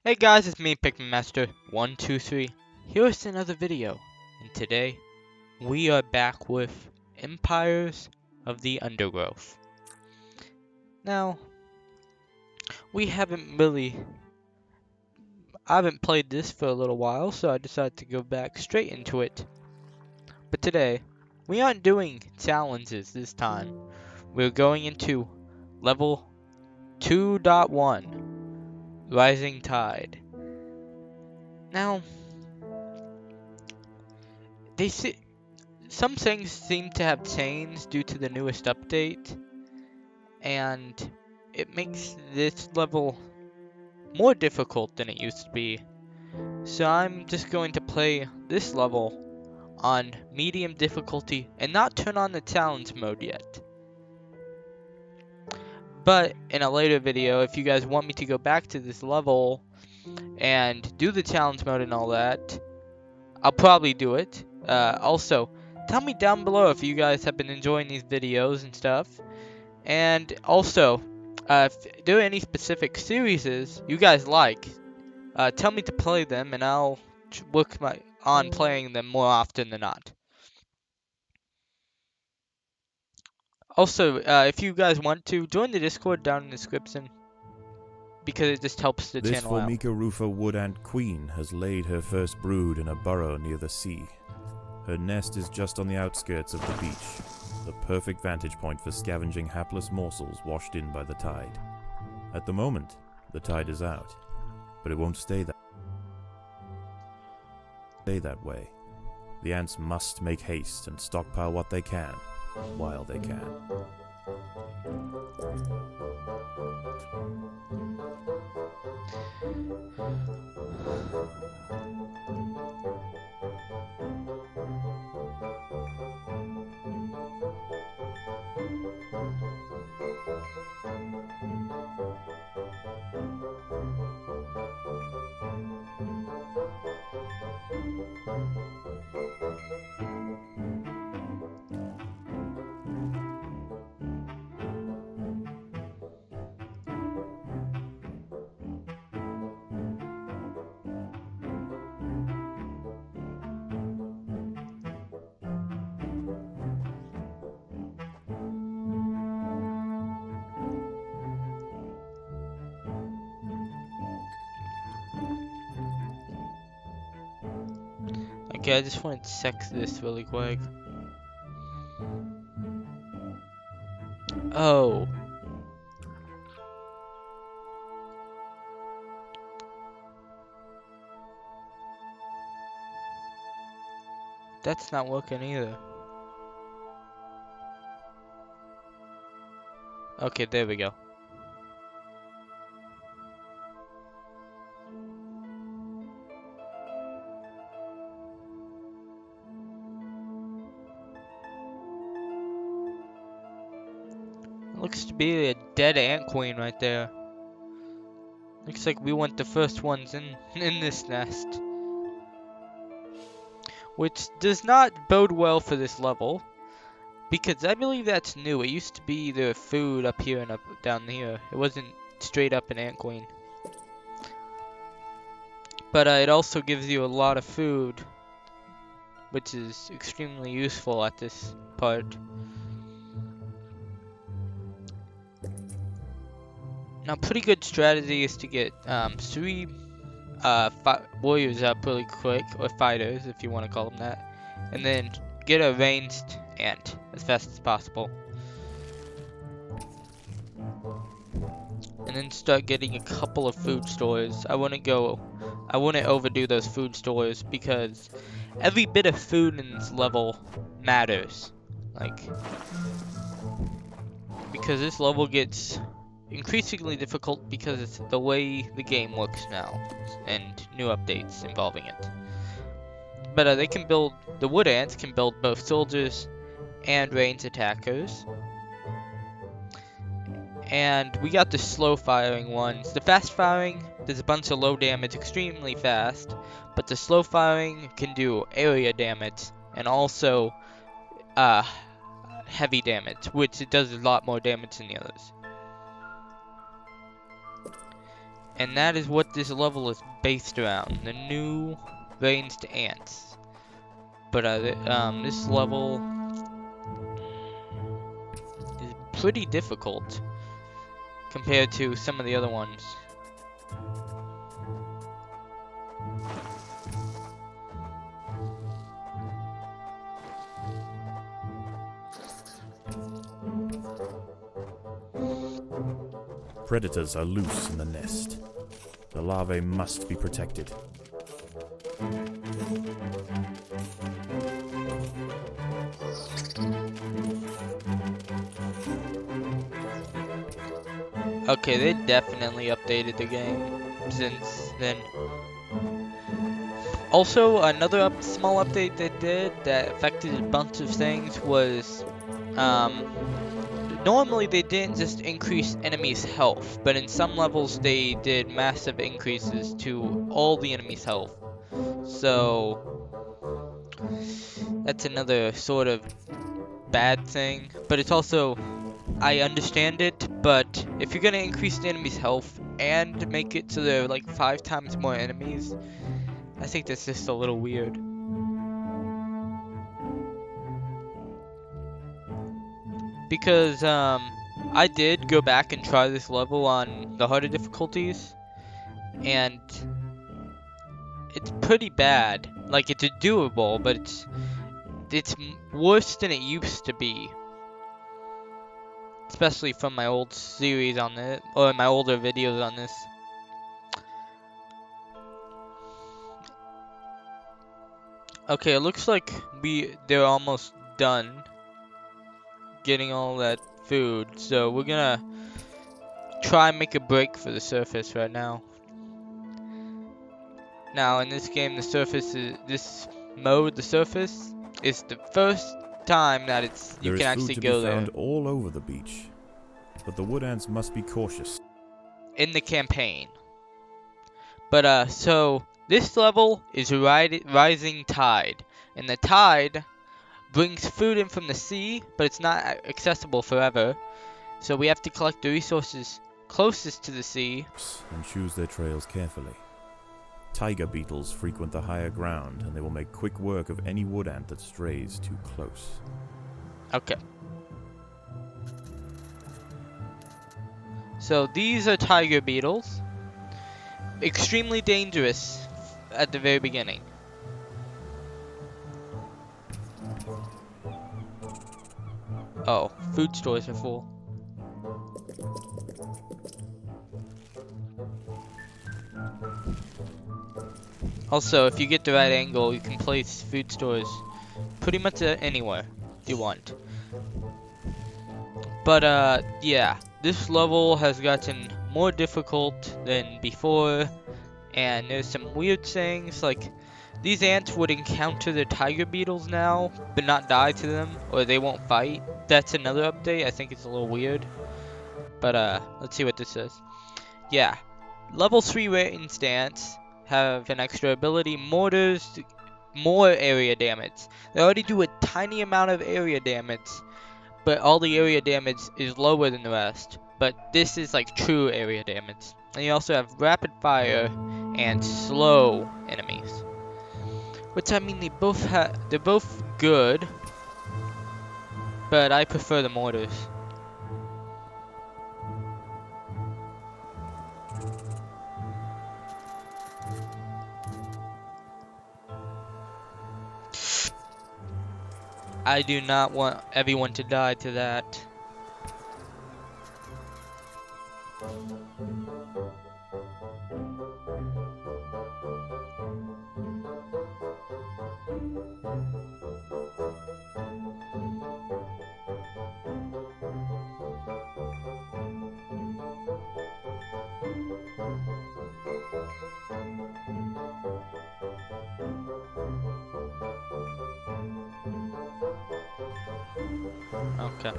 Hey guys, it's me, Pikmin Master123. Here's another video, and today we are back with Empires of the Undergrowth. Now, we I haven't played this for a little while, so I decided to go back straight into it. But today, we aren't doing challenges this time. We're going into level 2.1, Rising Tide. Now, some things seem to have changed due to the newest update, and it makes this level more difficult than it used to be. So I'm just going to play this level on medium difficulty and not turn on the challenge mode yet. But in a later video, if you guys want me to go back to this level and do the challenge mode and all that, I'll probably do it. Also, tell me down below if you guys have been enjoying these videos and stuff. And also, if there are any specific series you guys like, tell me to play them, and I'll work on playing them more often than not. Also, if you guys want to, join the Discord down in the description, because it just helps the This channel out. Formica rufa wood ant queen has laid her first brood in a burrow near the sea. Her nest is just on the outskirts of the beach, the perfect vantage point for scavenging hapless morsels washed in by the tide. At the moment, the tide is out, but it won't stay that way. The ants must make haste and stockpile what they can, while they can. Okay, I just want to check this really quick. Oh. That's not working either. Okay, there we go. Looks to be a dead ant queen right there. Looks like we weren't the first ones in this nest. Which does not bode well for this level, because I believe that's new. It used to be either food up here and down here. It wasn't straight up an ant queen. But it also gives you a lot of food, which is extremely useful at this part. Now, pretty good strategy is to get 3 warriors up really quick, or fighters if you want to call them that, and then get a ranged ant as fast as possible. And then start getting a couple of food stores. I wouldn't overdo those food stores, because every bit of food in this level matters. Because this level gets increasingly difficult because it's the way the game works now, and new updates involving it. But the wood ants can build both soldiers and ranged attackers. And we got the slow firing ones. The fast firing does a bunch of low damage extremely fast, but the slow firing can do area damage and also heavy damage, which it does a lot more damage than the others. And that is what this level is based around, the new ranged ants. But this level is pretty difficult compared to some of the other ones. Predators are loose in the nest. The larvae must be protected. Okay, they definitely updated the game since then. Also, another small update they did that affected a bunch of things was, normally they didn't just increase enemies' health, but in some levels they did massive increases to all the enemies' health. So, that's another sort of bad thing, but it's also, I understand it, but if you're gonna increase the enemy's health and make it so there are like 5 times more enemies, I think that's just a little weird. Because I did go back and try this level on the harder difficulties, and it's pretty bad. Like, it's doable, but it's worse than it used to be. Especially from my old series on it, or my older videos on this. Okay, it looks like they're almost done getting all that food, so we're gonna try and make a break for the surface right now. Now in this game, the surface is the surface is the first time that you can actually go there. There is food to be found all over the beach, but the wood ants must be cautious. In the campaign. But so this level is Rising Tide, and the tide brings food in from the sea, but it's not accessible forever. So we have to collect the resources closest to the sea and choose their trails carefully. Tiger beetles frequent the higher ground, and they will make quick work of any wood ant that strays too close. Okay. So these are tiger beetles. Extremely dangerous at the very beginning. Oh, food stores are full. Also, if you get the right angle, you can place food stores pretty much anywhere you want. But yeah, this level has gotten more difficult than before, and there's some weird things, like these ants would encounter the tiger beetles now, but not die to them, or they won't fight. That's another update. I think it's a little weird. But let's see what this says. Yeah, level 3 ranged ants have an extra ability, mortars, more area damage. They already do a tiny amount of area damage, but all the area damage is lower than the rest. But this is like true area damage. And you also have rapid fire and slow enemies. Which, I mean, they're both good, but I prefer the mortars. I do not want everyone to die to that. Okay.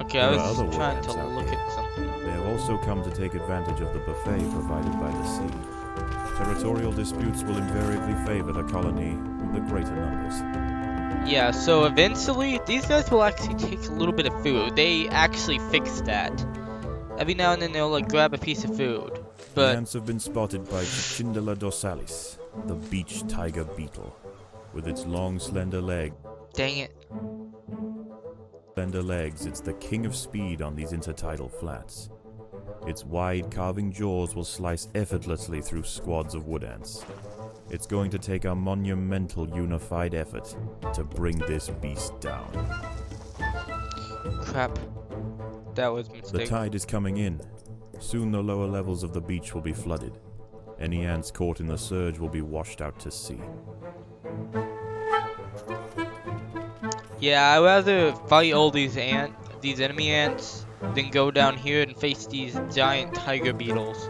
Okay, There I are was other trying to woodlands out look here. at something. They have also come to take advantage of the buffet provided by the sea. Territorial disputes will invariably favor the colony with the greater numbers. Yeah, so eventually, these guys will actually take a little bit of food. They actually fixed that. Every now and then they'll like grab a piece of food. The But, ants have been spotted by Cicindela dorsalis, the beach tiger beetle. With its long, slender legs, dang it. it's the king of speed on these intertidal flats. Its wide, carving jaws will slice effortlessly through squads of wood ants. It's going to take a monumental unified effort to bring this beast down. Crap. That was a The mistake. tide is coming in. Soon the lower levels of the beach will be flooded. Any ants caught in the surge will be washed out to sea. Yeah, I'd rather fight all these enemy ants than go down here and face these giant tiger beetles.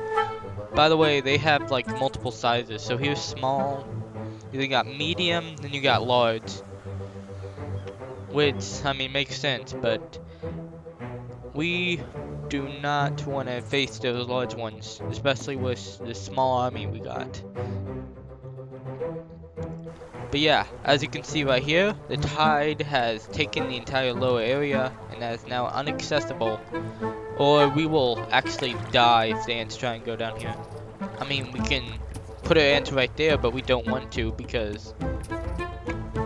By the way, they have like multiple sizes. So here's small, you got medium, then you got large. Which, I mean, makes sense, but we do not want to face those large ones, especially with the small army we got. But yeah, as you can see right here, the tide has taken the entire lower area and that is now inaccessible. Or we will actually die if the ants try and go down here. I mean, we can put our ants right there, but we don't want to because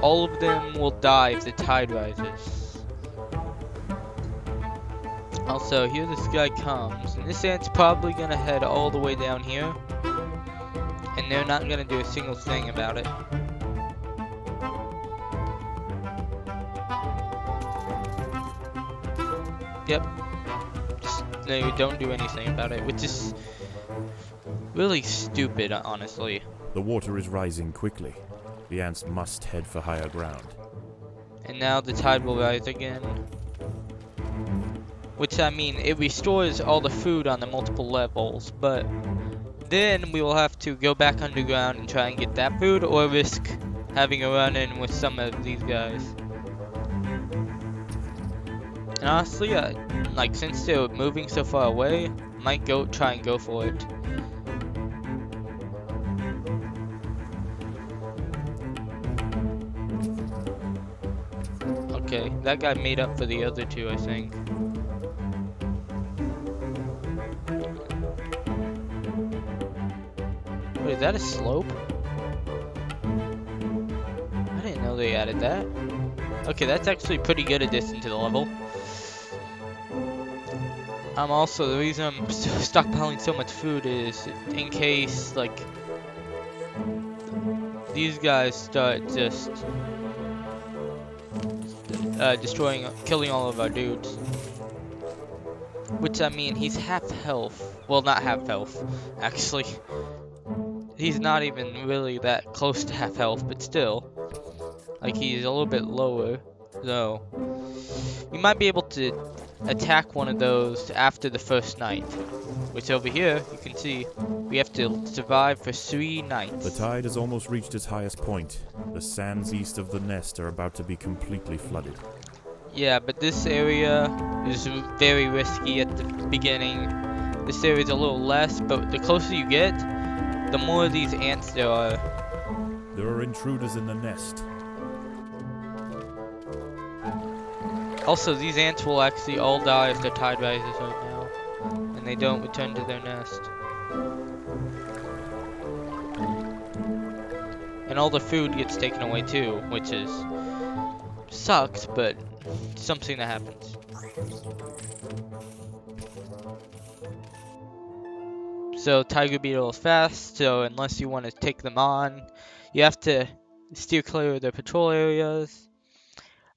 all of them will die if the tide rises. Also, here this guy comes, and this ant's probably gonna head all the way down here, and they're not gonna do a single thing about it. Yep. Just, they don't do anything about it, which is really stupid, honestly. The water is rising quickly. The ants must head for higher ground. And now the tide will rise again. Which, I mean, it restores all the food on the multiple levels, but then we will have to go back underground and try and get that food, or risk having a run-in with some of these guys. And honestly, like, since they're moving so far away, I might try and go for it. Okay, that guy made up for the other two, I think. Wait, is that a slope? I didn't know they added that. Okay, that's actually pretty good addition to the level. Also, the reason I'm stockpiling so much food is in case, like, these guys start just killing all of our dudes. Which, I mean, he's half health. Well, not half health, actually. He's not even really that close to half health, but still. Like, he's a little bit lower. So, we might be able to attack one of those after the first night. Which over here, you can see, we have to survive for 3 nights. The tide has almost reached its highest point. The sands east of the nest are about to be completely flooded. Yeah, but this area is very risky at the beginning. This area is a little less, but the closer you get, the more of these ants there are. There are intruders in the nest. Also, these ants will actually all die if the tide rises right now, and they don't return to their nest. And all the food gets taken away too, which is sucks, but something that happens. So tiger beetle is fast, so unless you want to take them on, you have to steer clear of their patrol areas.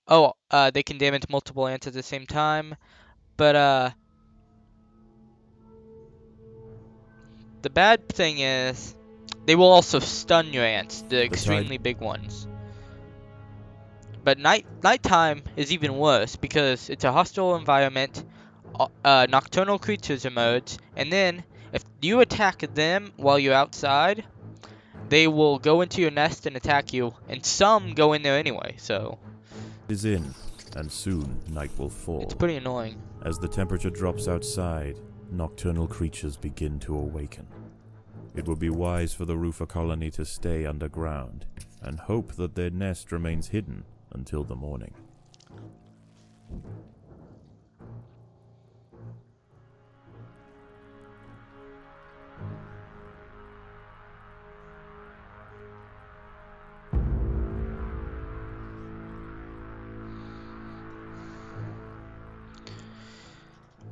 Oh, they can damage multiple ants at the same time, but the bad thing is they will also stun your ants, the extremely big ones. But nighttime is even worse because it's a hostile environment. Nocturnal creatures emerge, and then if you attack them while you're outside, they will go into your nest and attack you, and some go in there anyway. So Is in. and soon night will fall. It's pretty annoying. As the temperature drops outside, nocturnal creatures begin to awaken. It would be wise for the roofer colony to stay underground and hope that their nest remains hidden until the morning.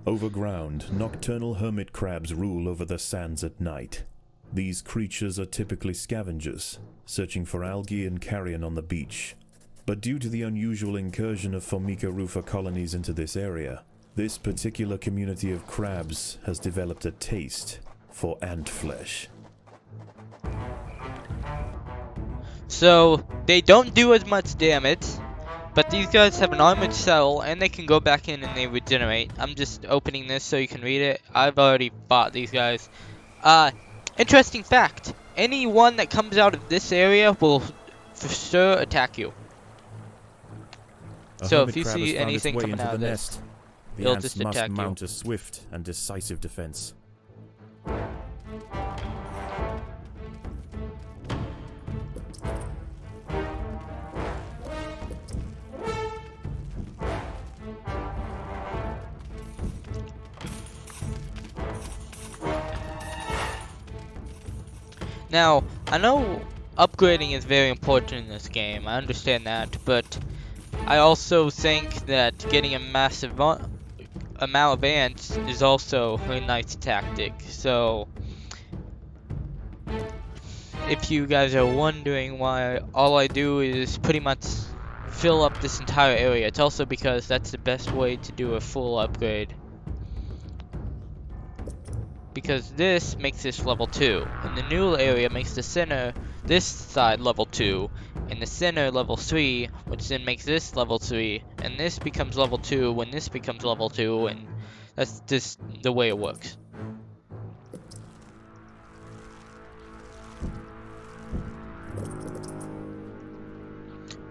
Overground, nocturnal hermit crabs rule over the sands at night. These creatures are typically scavengers, searching for algae and carrion on the beach. But due to the unusual incursion of Formica rufa colonies into this area, this particular community of crabs has developed a taste for ant flesh. So, they don't do as much damage, but these guys have an armored cell, and they can go back in and they regenerate. I'm just opening this so you can read it. I've already fought these guys. Interesting fact. Anyone that comes out of this area will for sure attack you. So if you see anything coming out of this, the ants must mount a swift and decisive defense. Now, I know upgrading is very important in this game, I understand that, but I also think that getting a massive amount of ants is also a nice tactic. So, if you guys are wondering why all I do is pretty much fill up this entire area, it's also because that's the best way to do a full upgrade. Because this makes this level 2, and the new area makes the center, this side level 2, and the center level 3, which then makes this level 3, and this becomes level 2 when this becomes level 2, and that's just the way it works.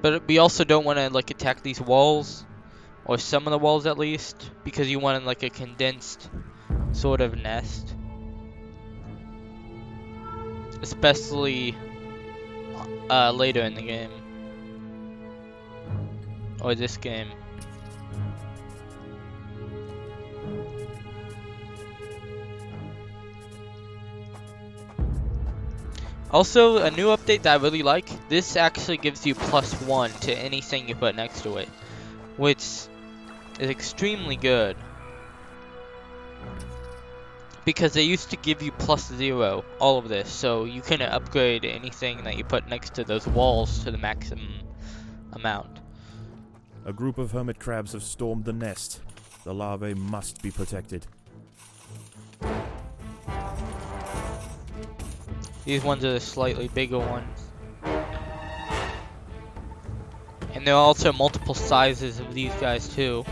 But we also don't want to like attack these walls, or some of the walls at least, because you want like a condensed sort of nest. Especially later in the game. Or this game. Also, a new update that I really like, this actually gives you +1 to anything you put next to it, which is extremely good. Because they used to give you +0, all of this, so you can upgrade anything that you put next to those walls to the maximum amount. A group of hermit crabs have stormed the nest. The larvae must be protected. These ones are the slightly bigger ones. And there are also multiple sizes of these guys too.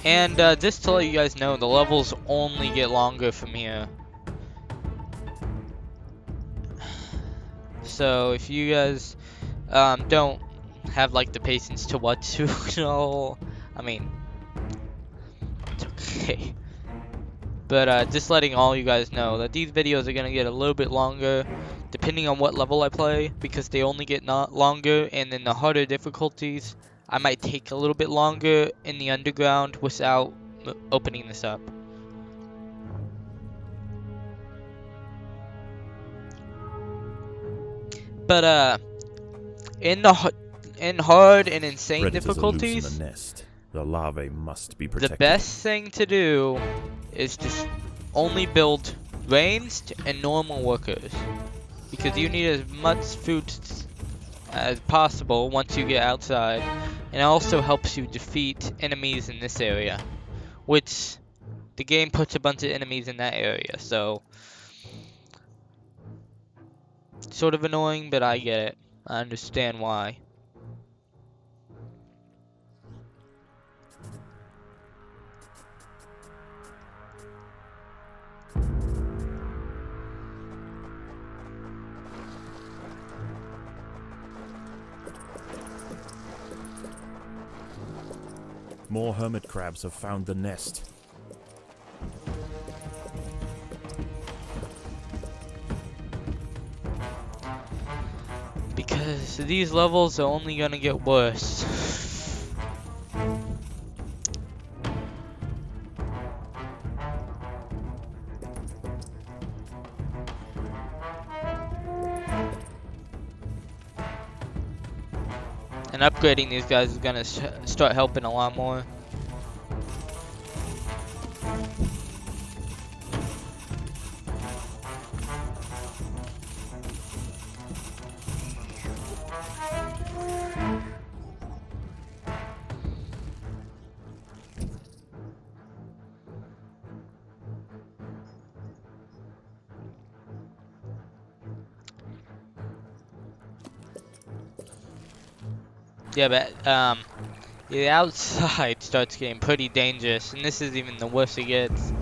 And just to let you guys know, the levels only get longer from here. So if you guys don't have like the patience to watch through all, I mean, it's okay. But just letting all you guys know that these videos are gonna get a little bit longer depending on what level I play, because they only get not longer, and then the harder difficulties I might take a little bit longer in the underground without opening this up. But in hard and insane Predators difficulties, are loose in the nest. The larvae must be protected. the best thing to do is to only build ranged and normal workers, because you need as much food as possible once you get outside, and it also helps you defeat enemies in this area, which the game puts a bunch of enemies in that area, so sort of annoying, but I get it. I understand why. More hermit crabs have found the nest. Because these levels are only gonna get worse. And upgrading these guys is gonna start helping a lot more. Yeah, but the outside starts getting pretty dangerous, and this is even the worse it gets.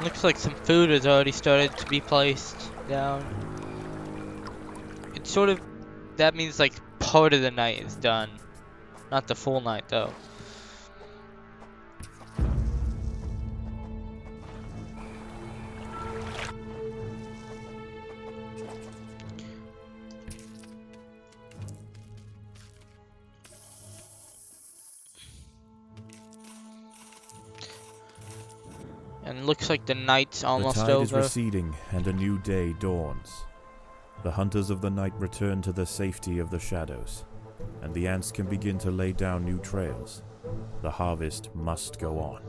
Looks like some food has already started to be placed down. It's sort of, that means like part of the night is done. Not the full night though. And it looks like the night's almost The tide is over. receding and a new day dawns. The hunters of the night return to the safety of the shadows, and the ants can begin to lay down new trails. The harvest must go on.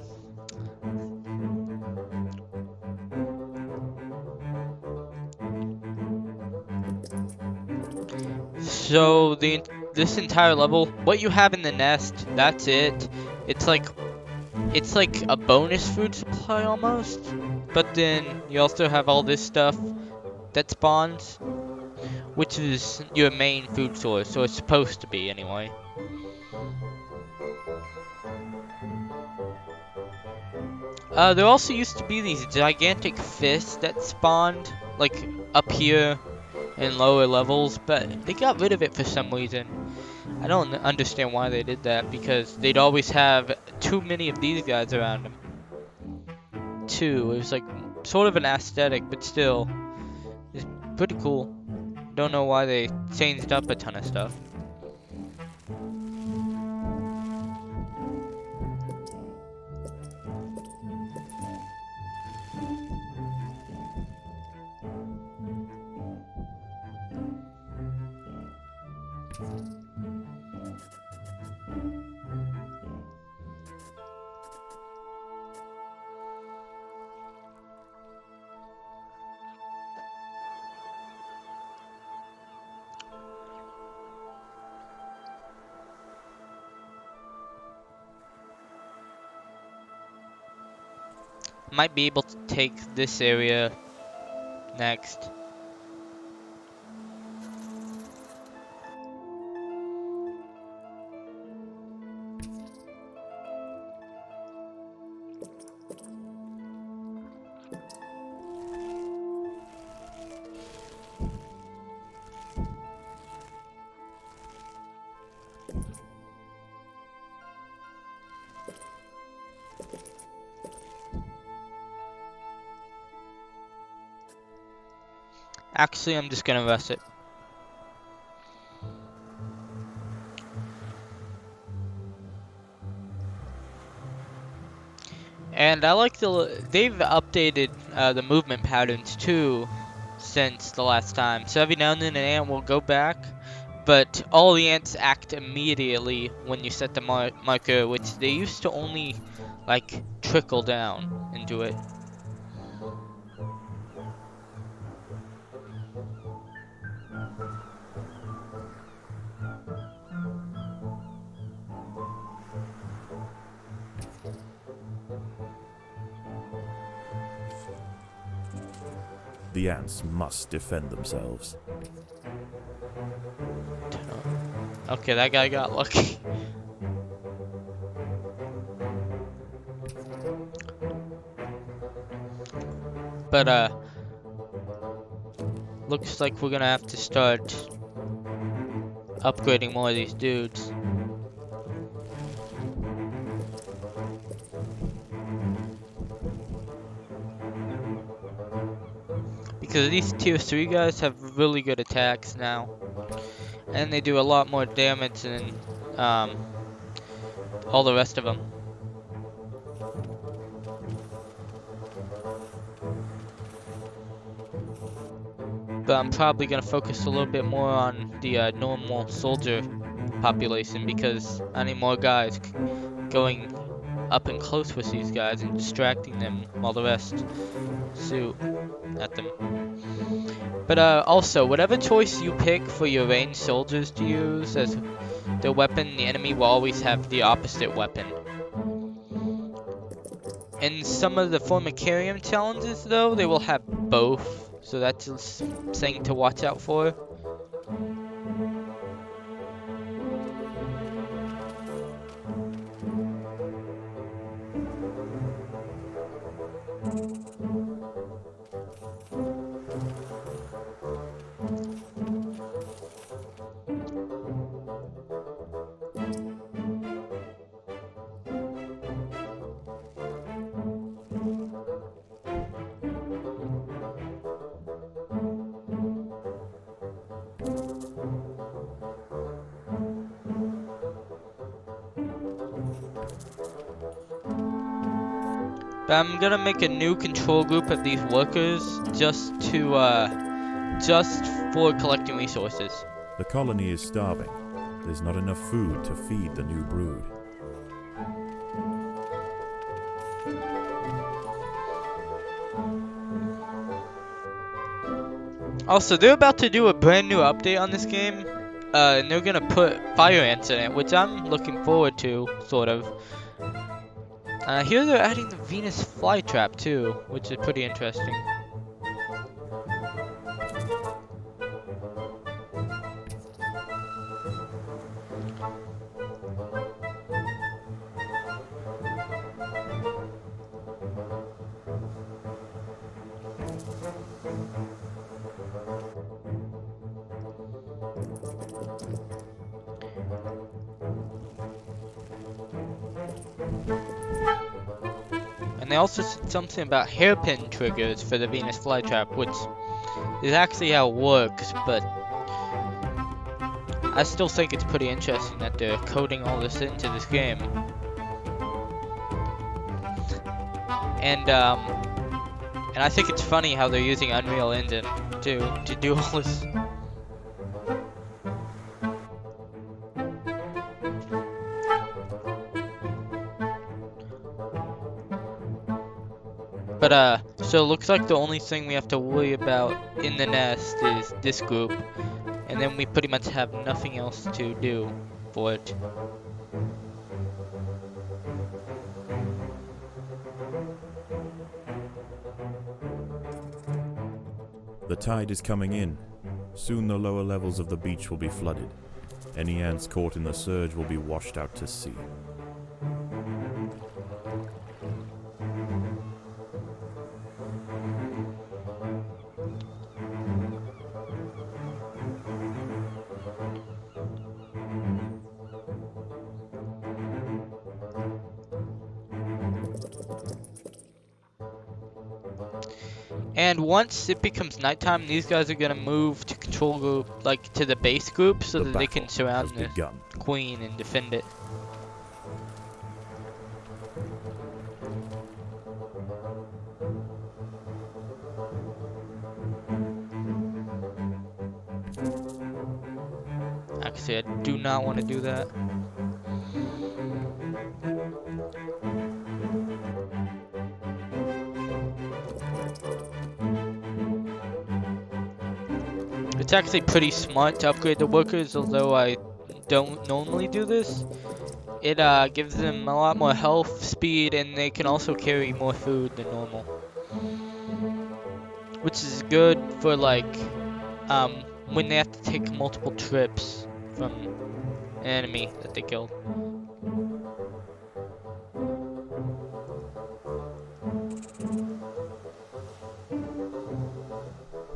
So this entire level, what you have in the nest, that's it. It's like a bonus food supply almost. But then you also have all this stuff that spawns, which is your main food source, so it's supposed to be anyway. There also used to be these gigantic fish that spawned, like, up here in lower levels, but they got rid of it for some reason. I don't understand why they did that, because they'd always have too many of these guys around them. It was like, sort of an aesthetic, but still, it's pretty cool. Don't know why they changed up a ton of stuff. Might be able to take this area next. Actually, I'm just gonna rest it. And I like they've updated the movement patterns too since the last time. So every now and then an ant will go back, but all the ants act immediately when you set the marker, which they used to only like trickle down into it. The ants must defend themselves. Okay, that guy got lucky. But looks like we're gonna have to start upgrading more of these dudes. Because these tier 3 guys have really good attacks now. And they do a lot more damage than all the rest of them. But I'm probably going to focus a little bit more on the normal soldier population because I need more guys going up and close with these guys and distracting them while the rest shoot at them. But also, whatever choice you pick for your ranged soldiers to use as their weapon, the enemy will always have the opposite weapon. In some of the Formicarium challenges, though, they will have both, so that's a thing to watch out for. But I'm gonna make a new control group of these workers just for collecting resources. The colony is starving. There's not enough food to feed the new brood. Also, they're about to do a brand new update on this game, and they're gonna put fire ants in it, which I'm looking forward to, sort of. Here they're adding the Venus flytrap too, which is pretty interesting. And they also said something about hairpin triggers for the Venus flytrap, which is actually how it works, but I still think it's pretty interesting that they're coding all this into this game. And I think it's funny how they're using Unreal Engine to do all this. But so it looks like the only thing we have to worry about in the nest is this group, and then we pretty much have nothing else to do for it. The tide is coming in. Soon the lower levels of the beach will be flooded. Any ants caught in the surge will be washed out to sea. And once it becomes nighttime, these guys are gonna move to control group, like to the base group, so that they can surround the queen and defend it. Actually, I do not want to do that. It's actually pretty smart to upgrade the workers, although I don't normally do this. It gives them a lot more health, speed, and they can also carry more food than normal. which is good for like when they have to take multiple trips from an enemy that they killed.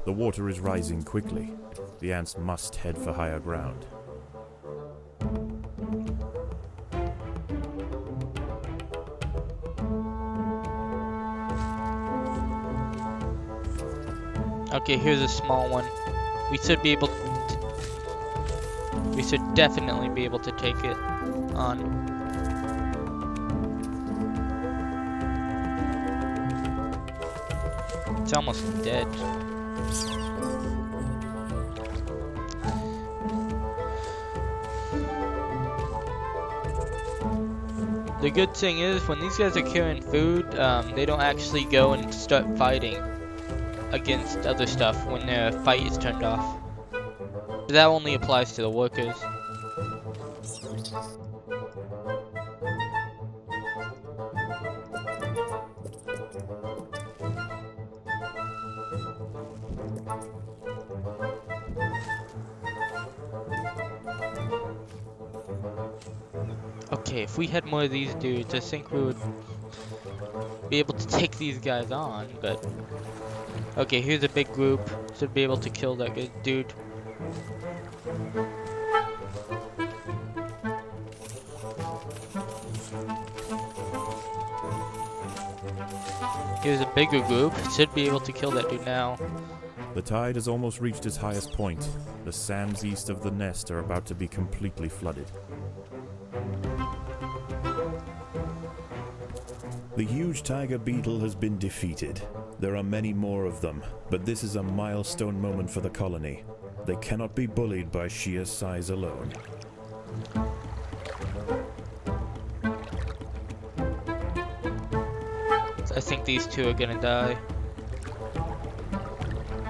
The water is rising quickly. The ants must head for higher ground. Okay, here's a small one. We should be able to... We should definitely be able to take it on. It's almost dead. The good thing is, when these guys are carrying food, they don't actually go and start fighting against other stuff when their fight is turned off. But that only applies to the workers. Okay, if we had more of these dudes, I think we would be able to take these guys on, but... Okay, here's a big group. Should be able to kill that good dude. Here's a bigger group. Should be able to kill that dude now. The tide has almost reached its highest point. The sands east of the nest are about to be completely flooded. The huge tiger beetle has been defeated. There are many more of them, but this is a milestone moment for the colony. They cannot be bullied by sheer size alone. I think these two are gonna die.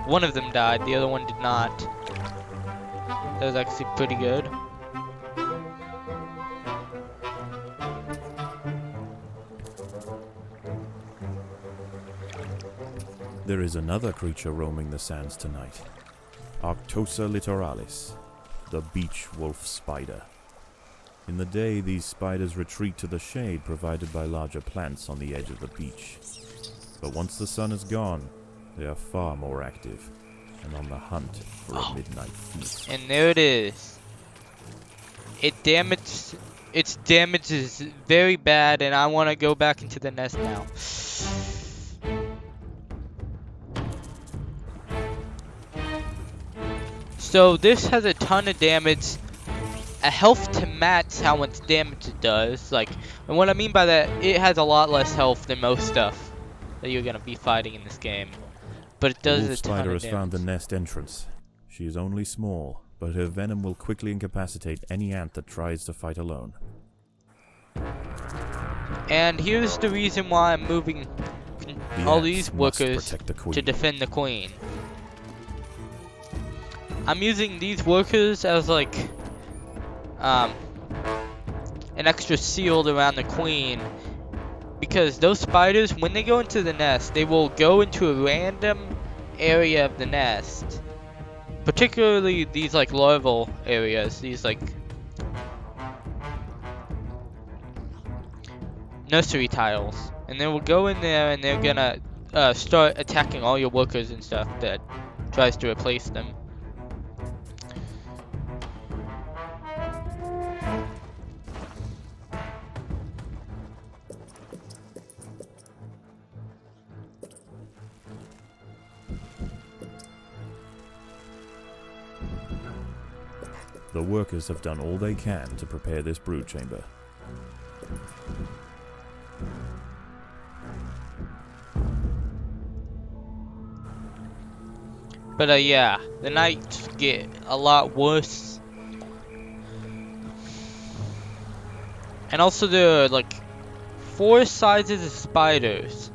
One of them died, the other one did not. That was actually pretty good. There is another creature roaming the sands tonight. Arctosa littoralis, the beach wolf spider. In the day, these spiders retreat to the shade provided by larger plants on the edge of the beach. But once the sun is gone, they are far more active and on the hunt for a midnight feast. And there it is. Its damage is very bad, and I want to go back into the nest now. So this has a ton of damage, a health to match how much damage it does. Like, and what I mean by that, it has a lot less health than most stuff that you're gonna be fighting in this game. But it does The wolf a ton spider of has found the damage. nest entrance. She is only small, but her venom will quickly incapacitate any ant that tries to fight alone. And here's the reason why I'm moving all these must workers protect the queen. to defend the queen. I'm using these workers as like an extra shield around the queen, because those spiders, when they go into the nest, they will go into a random area of the nest, particularly these like larval areas, these like nursery tiles, and they will go in there and they're gonna start attacking all your workers and stuff that tries to replace them. The workers have done all they can to prepare this brood chamber. But yeah, the nights get a lot worse. And also there are like 4 sizes of spiders,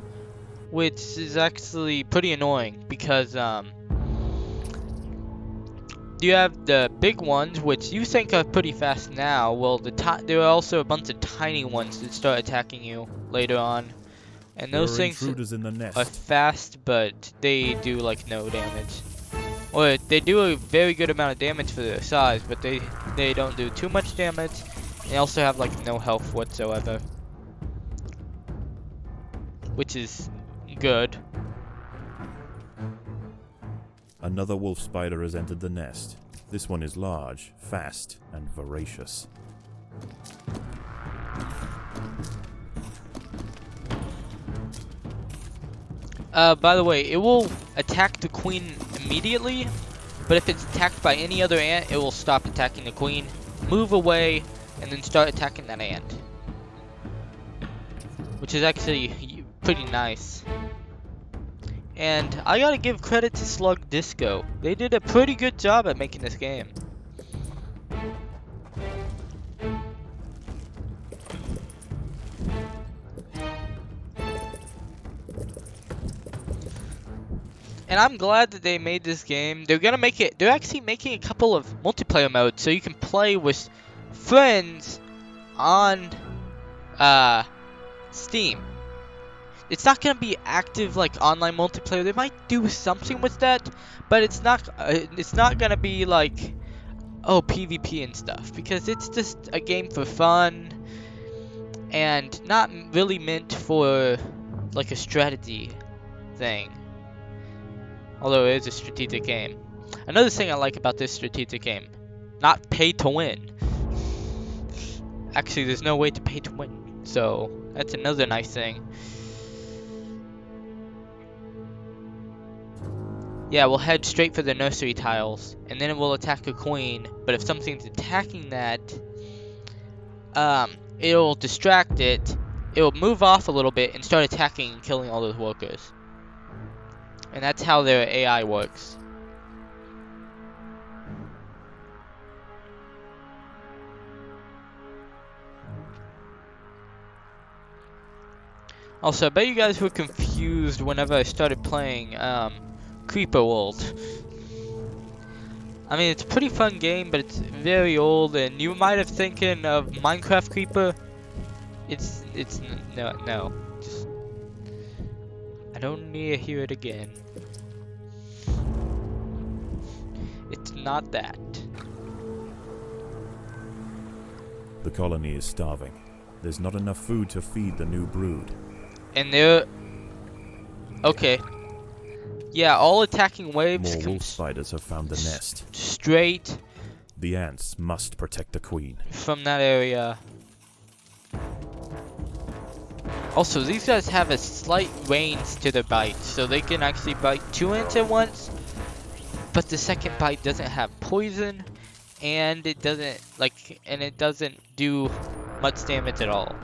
which is actually pretty annoying because you have the big ones, which you think are pretty fast now. Well, there are also a bunch of tiny ones that start attacking you later on, And There those are things intruders in the are nest. fast, but they do like no damage. Or they do a very good amount of damage for their size, but they don't do too much damage. They also have like no health whatsoever, which is good. Another wolf spider has entered the nest. This one is large, fast, and voracious. By the way, it will attack the queen immediately, but if it's attacked by any other ant, it will stop attacking the queen, move away, and then start attacking that ant. Which is actually pretty nice. And I gotta give credit to Slug Disco. They did a pretty good job at making this game. And I'm glad that they made this game. They're gonna make it. They're actually making a couple of multiplayer modes so you can play with friends on Steam. It's not gonna be active like online multiplayer. They might do something with that, but it's not. It's not gonna be like PvP and stuff, because it's just a game for fun and not really meant for like a strategy thing. Although it is a strategic game. Another thing I like about this strategic game, not pay to win. Actually, there's no way to pay to win, so that's another nice thing. Yeah, we'll head straight for the nursery tiles, and then it will attack a queen, but if something's attacking that, it'll distract it, it'll move off a little bit and start attacking and killing all those workers. And that's how their AI works. Also, I bet you guys were confused whenever I started playing Creeper World. I mean, it's a pretty fun game, but it's very old, and you might have thinking of Minecraft Creeper. It's no. Just I don't need to hear it again. It's not that. The colony is starving. There's not enough food to feed the new brood. And they're okay. Yeah, all attacking waves More come wolf spiders have found the nest. straight The ants must protect the queen. from that area. Also, these guys have a slight range to their bite, so they can actually bite 2 ants at once. But the second bite doesn't have poison, and it doesn't do much damage at all.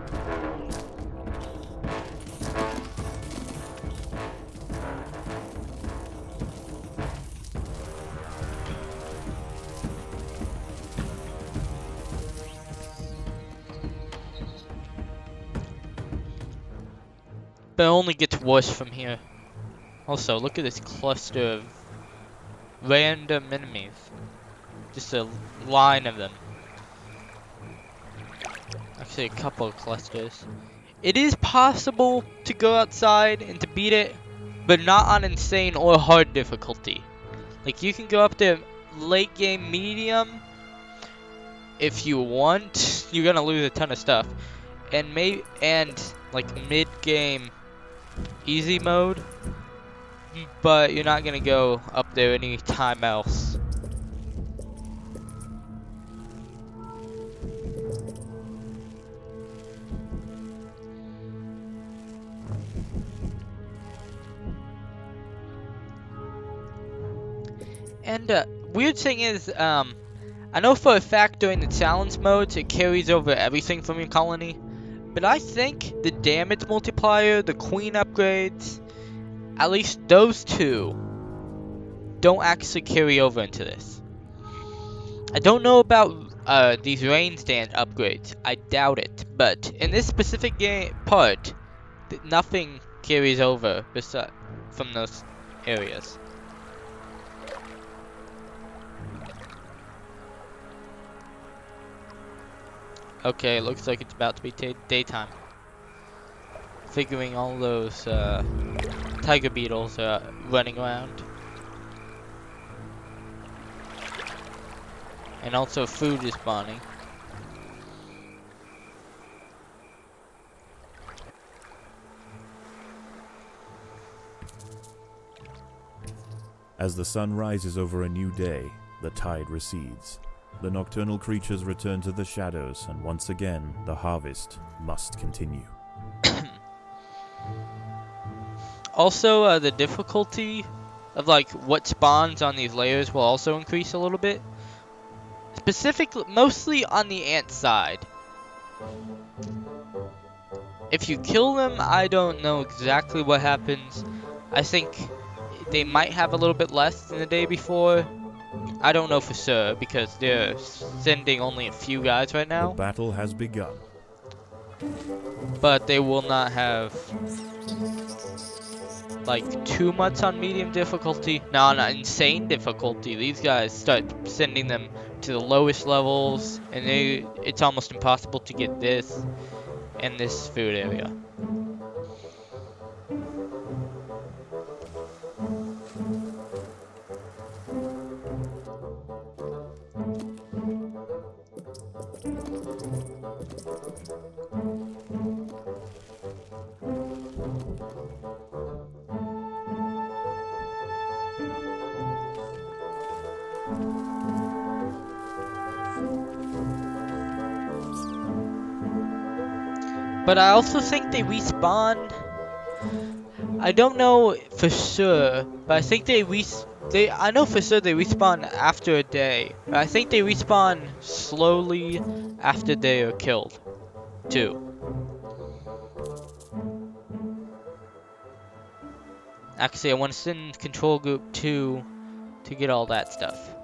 But it only gets worse from here. Also, look at this cluster of random enemies. Just a line of them. Actually, a couple of clusters. It is possible to go outside and to beat it, but not on insane or hard difficulty. Like, you can go up to late game medium if you want. You're gonna lose a ton of stuff. And like mid game easy mode, but you're not gonna go up there any time else. And weird thing is, I know for a fact during the challenge modes it carries over everything from your colony, but I think the damage multiplier, the queen upgrades, at least those two don't actually carry over into this. I don't know about these rain stand upgrades. I doubt it, but in this specific game part, nothing carries over from those areas. Okay, looks like it's about to be daytime. figuring all those tiger beetles are running around. And also food is spawning. As the sun rises over a new day, the tide recedes. The nocturnal creatures return to the shadows, and once again, the harvest must continue. Also, the difficulty of like what spawns on these layers will also increase a little bit. Specifically, mostly on the ant side. If you kill them, I don't know exactly what happens. I think they might have a little bit less than the day before. I don't know for sure because they're sending only a few guys right The now. battle has begun. But they will not have like too much on medium difficulty. No, on insane difficulty. These guys start sending them to the lowest levels, and it's almost impossible to get this in this food area. But I also think they respawn. I don't know for sure, but I think I know for sure they respawn after a day. But I think they respawn slowly after they are killed, too. Actually, I want to send Control Group 2 to get all that stuff.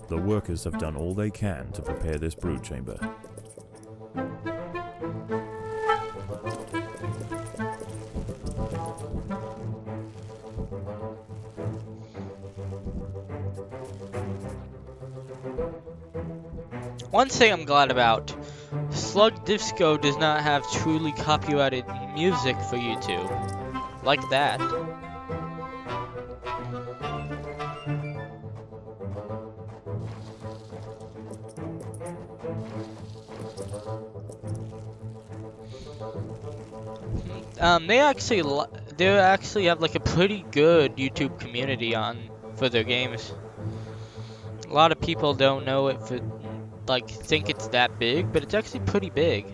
The workers have done all they can to prepare this brood chamber. One thing I'm glad about, Slug Disco does not have truly copyrighted music for YouTube. Like that. They actually have like a pretty good YouTube community for their games. A lot of people don't know it think it's that big, but it's actually pretty big.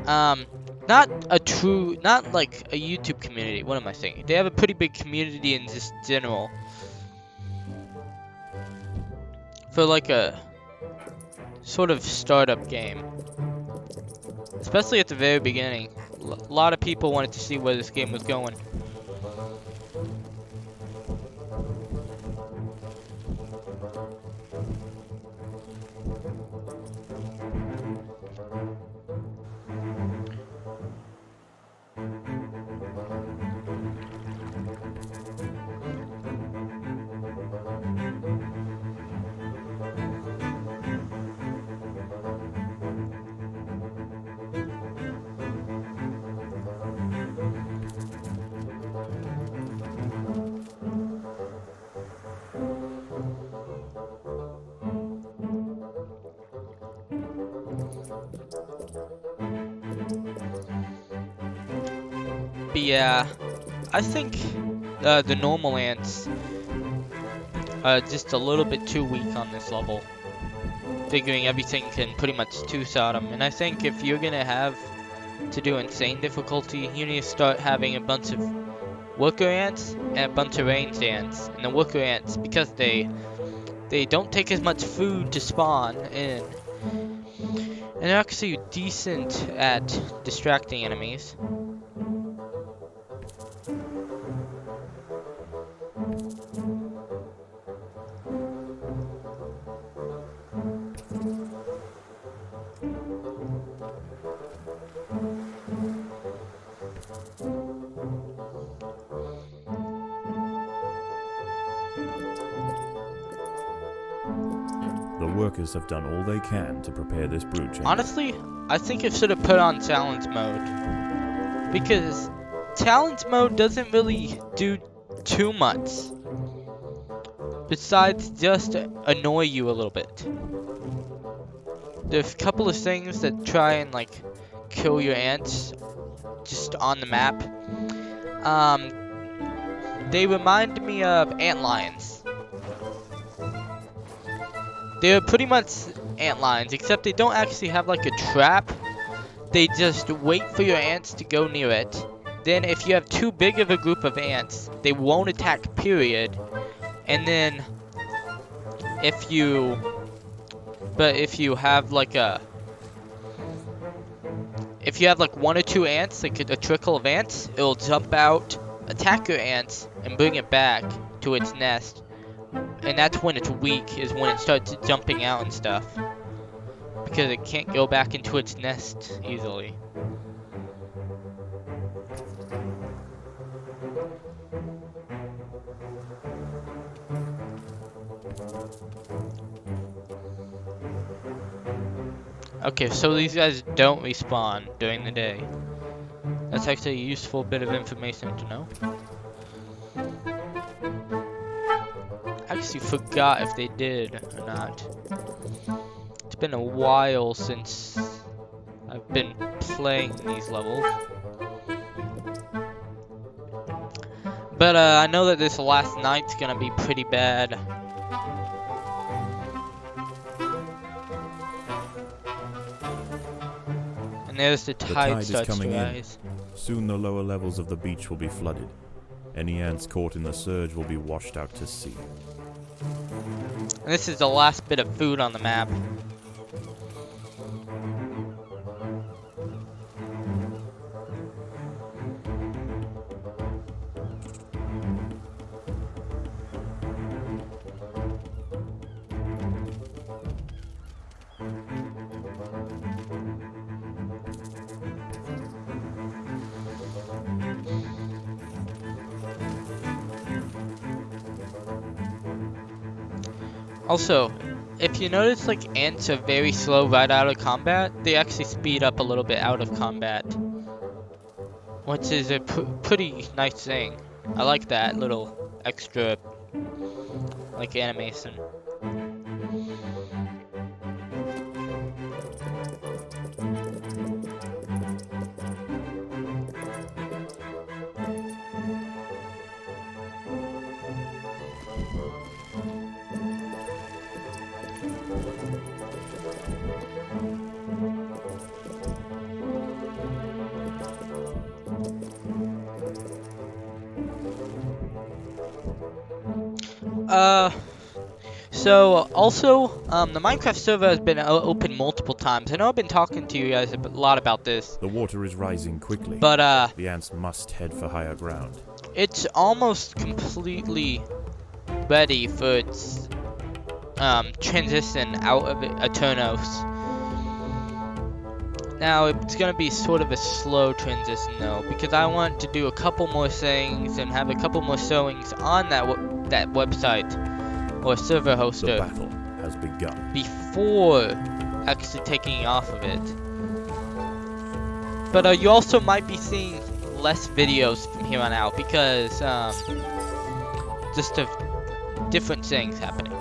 Not like a YouTube community. What am I saying? They have a pretty big community in just general. For like a sort of startup game. Especially at the very beginning. A lot of people wanted to see where this game was going. But yeah, I think the normal ants are just a little bit too weak on this level. Figuring everything can pretty much two-shot them. And I think if you're gonna have to do insane difficulty, you need to start having a bunch of worker ants and a bunch of ranged ants. And the worker ants, because they don't take as much food to spawn in, and they're actually decent at distracting enemies. workers have done all they can to prepare this brood chamber. Honestly, I think it should have put on challenge mode. Because challenge mode doesn't really do too much. Besides just annoy you a little bit. There's a couple of things that try and like kill your ants just on the map. They remind me of ant lions. They're pretty much ant lions, except they don't actually have like a trap. They just wait for your ants to go near it. Then if you have too big of a group of ants, they won't attack, period. And then if you have like one or two ants, like a trickle of ants, it'll jump out, attack your ants, and bring it back to its nest. And that's when it's weak, is when it starts jumping out and stuff. Because it can't go back into its nest easily. Okay, so these guys don't respawn during the day. That's actually a useful bit of information to know. I actually forgot if they did or not. It's been a while since I've been playing these levels. But I know that this last night's gonna be pretty bad. And there's the tide starts to rise. Soon the lower levels of the beach will be flooded. Any ants caught in the surge will be washed out to sea. And this is the last bit of food on the map. Also, if you notice, like, ants are very slow right out of combat, they actually speed up a little bit out of combat. Which is a pretty nice thing. I like that little extra, like, animation. So also, the Minecraft server has been open multiple times. I know I've been talking to you guys a lot about this. The water is rising quickly. But, the ants must head for higher ground. It's almost completely ready for its, transition out of Eternos. Now, it's gonna be sort of a slow transition, though, because I want to do a couple more things and have a couple more showings on that website or server hoster. The battle has begun. Before actually taking off of it. But you also might be seeing less videos from here on out because just of different things happening.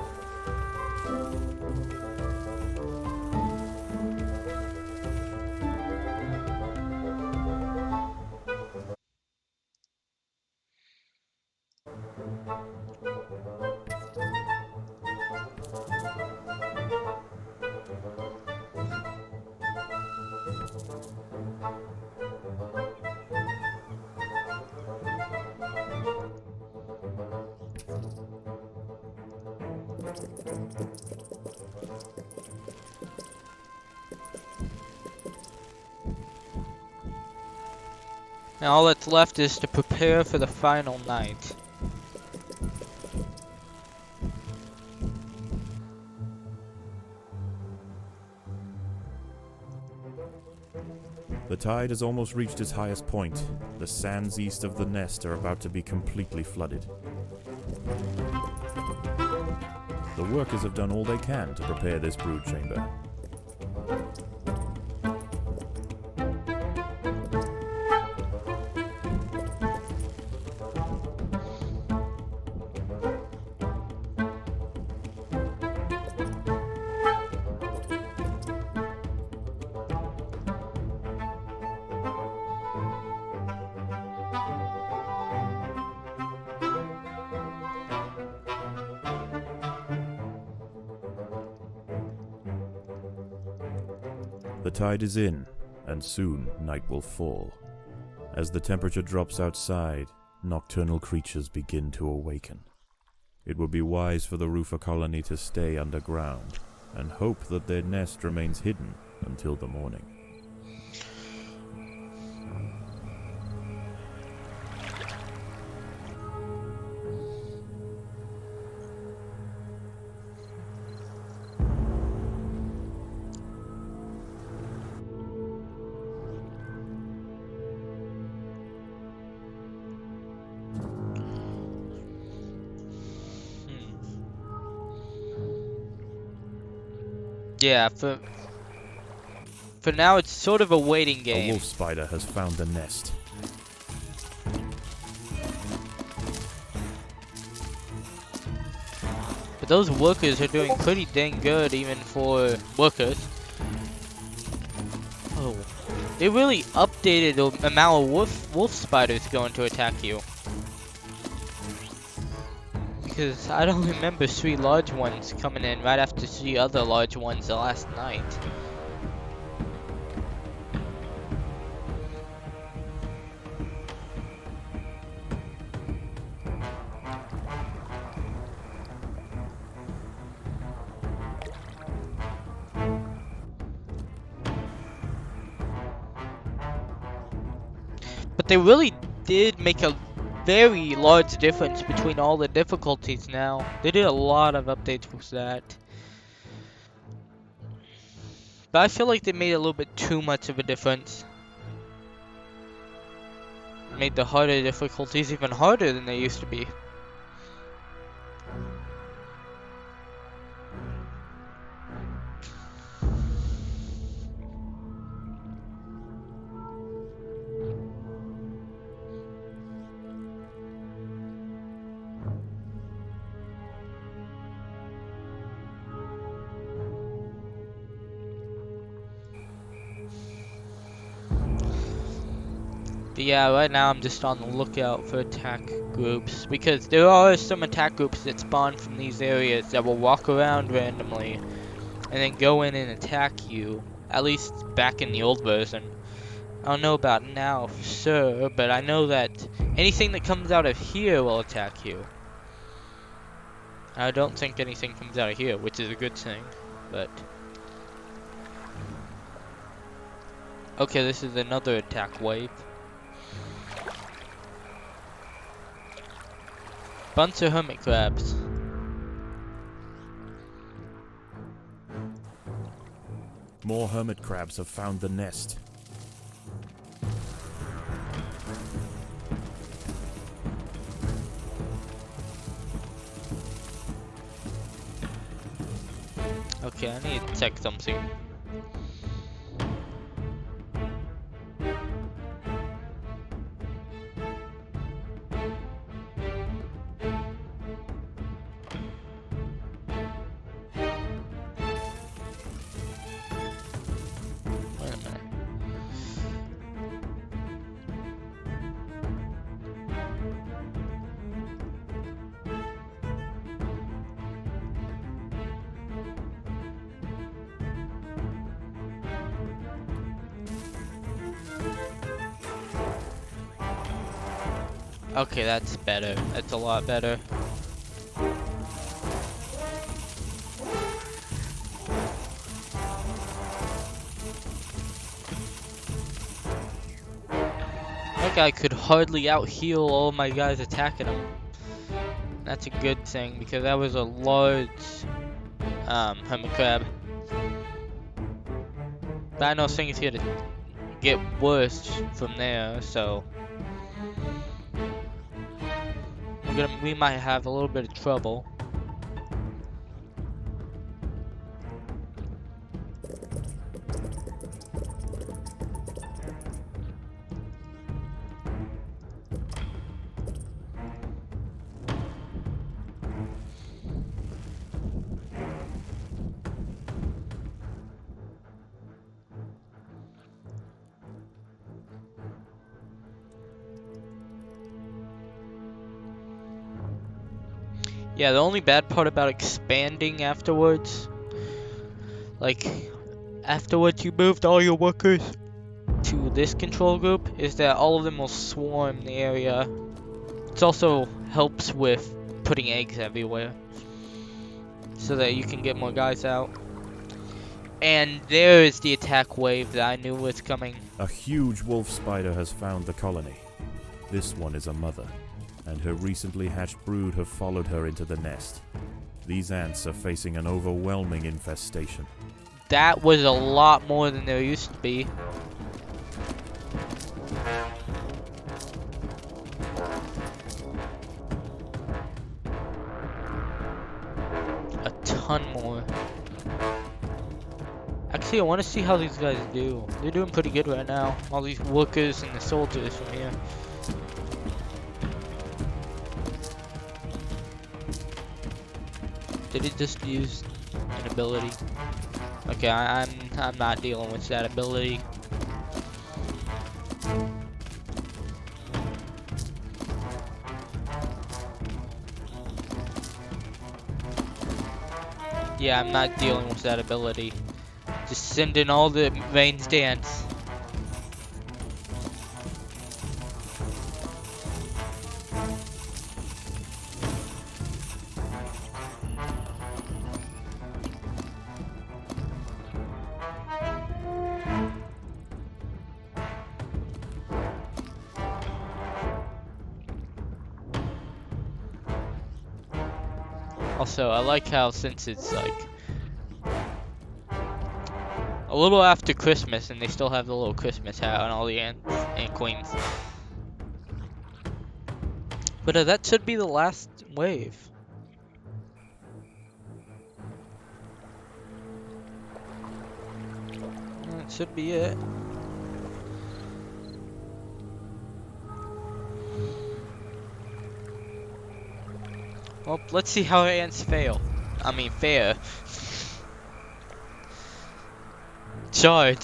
Now all that's left is to prepare for the final night. The tide has almost reached its highest point. The sands east of the nest are about to be completely flooded. The workers have done all they can to prepare this brood chamber. The tide is in, and soon night will fall. As the temperature drops outside, nocturnal creatures begin to awaken. It would be wise for the roofer colony to stay underground, and hope that their nest remains hidden until the morning. Yeah, for now it's sort of a waiting A game. wolf spider has found the nest. But those workers are doing pretty dang good even for workers. Oh, they really updated the amount of wolf spiders going to attack you. Because I don't remember 3 large ones coming in right after 3 other large ones the last night. But they really did make a very large difference between all the difficulties now. They did a lot of updates with that. But I feel like they made a little bit too much of a difference. Made the harder difficulties even harder than they used to be. But yeah, right now I'm just on the lookout for attack groups, because there are some attack groups that spawn from these areas that will walk around randomly and then go in and attack you, at least back in the old version. I don't know about now for sure, but I know that anything that comes out of here will attack you. I don't think anything comes out of here, which is a good thing, but... Okay, this is another attack wave. Bunch of hermit crabs. More hermit crabs have found the nest. Okay, I need to check something. Wait a minute. Okay, that's better. That's a lot better. That guy could hardly out-heal all my guys attacking him. That's a good thing, because that was a large hermit crab. But I know things here to get worse from there, so we might have a little bit of trouble. Yeah, the only bad part about expanding afterwards, like afterwards you moved all your workers to this control group, is that all of them will swarm the area. It also helps with putting eggs everywhere so that you can get more guys out. And there is the attack wave that I knew was coming. A huge wolf spider has found the colony. This one is a mother, and her recently hatched brood have followed her into the nest. These ants are facing an overwhelming infestation. That was a lot more than there used to be. A ton more. Actually, I want to see how these guys do. They're doing pretty good right now. All these workers and the soldiers from here. Did it just use an ability? Okay, I'm not dealing with that ability. Yeah, I'm not dealing with that ability. Just send in all the range dance. Also, I like how since it's like a little after Christmas and they still have the little Christmas hat on all the ants and queens. But that should be the last wave. That should be it. Well, let's see how ants fail. I mean, fare. Charge.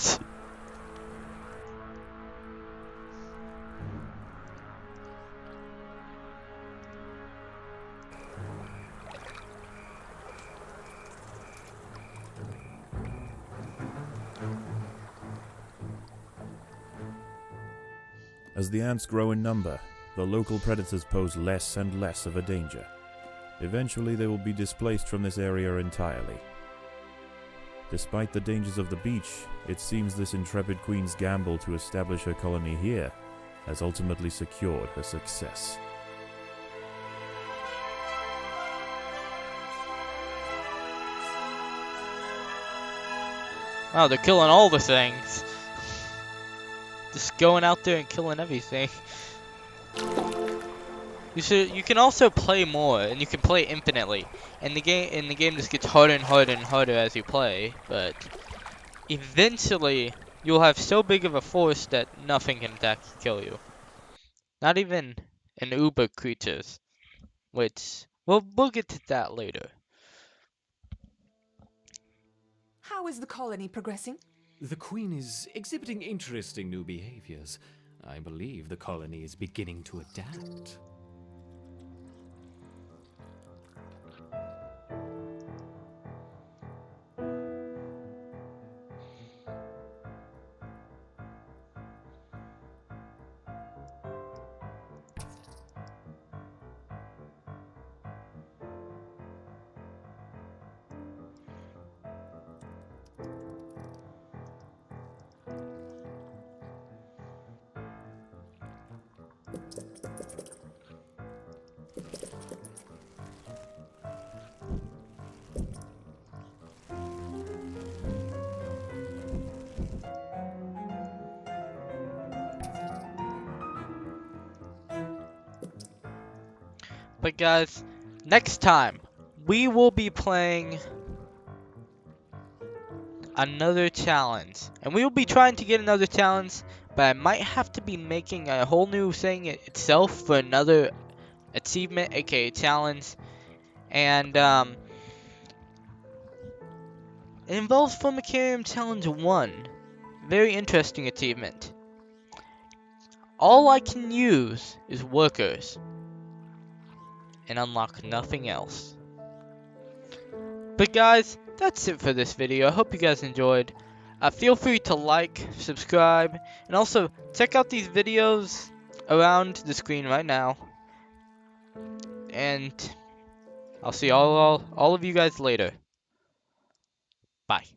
As the ants grow in number, the local predators pose less and less of a danger. Eventually, they will be displaced from this area entirely. Despite the dangers of the beach, it seems this intrepid queen's gamble to establish her colony here has ultimately secured her success. Wow, they're killing all the things. Just going out there and killing everything. You can also play more, and you can play infinitely. And the game just gets harder and harder and harder as you play. But eventually, you'll have so big of a force that nothing can attack and kill you. Not even an uber creatures, which we'll get to that later. How is the colony progressing? The Queen is exhibiting interesting new behaviors. I believe the colony is beginning to adapt. But guys, next time we will be playing another challenge, and we will be trying to get another challenge, but I might have to be making a whole new thing itself for another achievement, aka challenge. And it involves Formicarium Challenge 1. Very interesting achievement. All I can use is workers. and unlock nothing else. But guys, that's it for this video. I hope you guys enjoyed. Feel free to like, subscribe, and also check out these videos around the screen right now. And I'll see all of you guys later. Bye.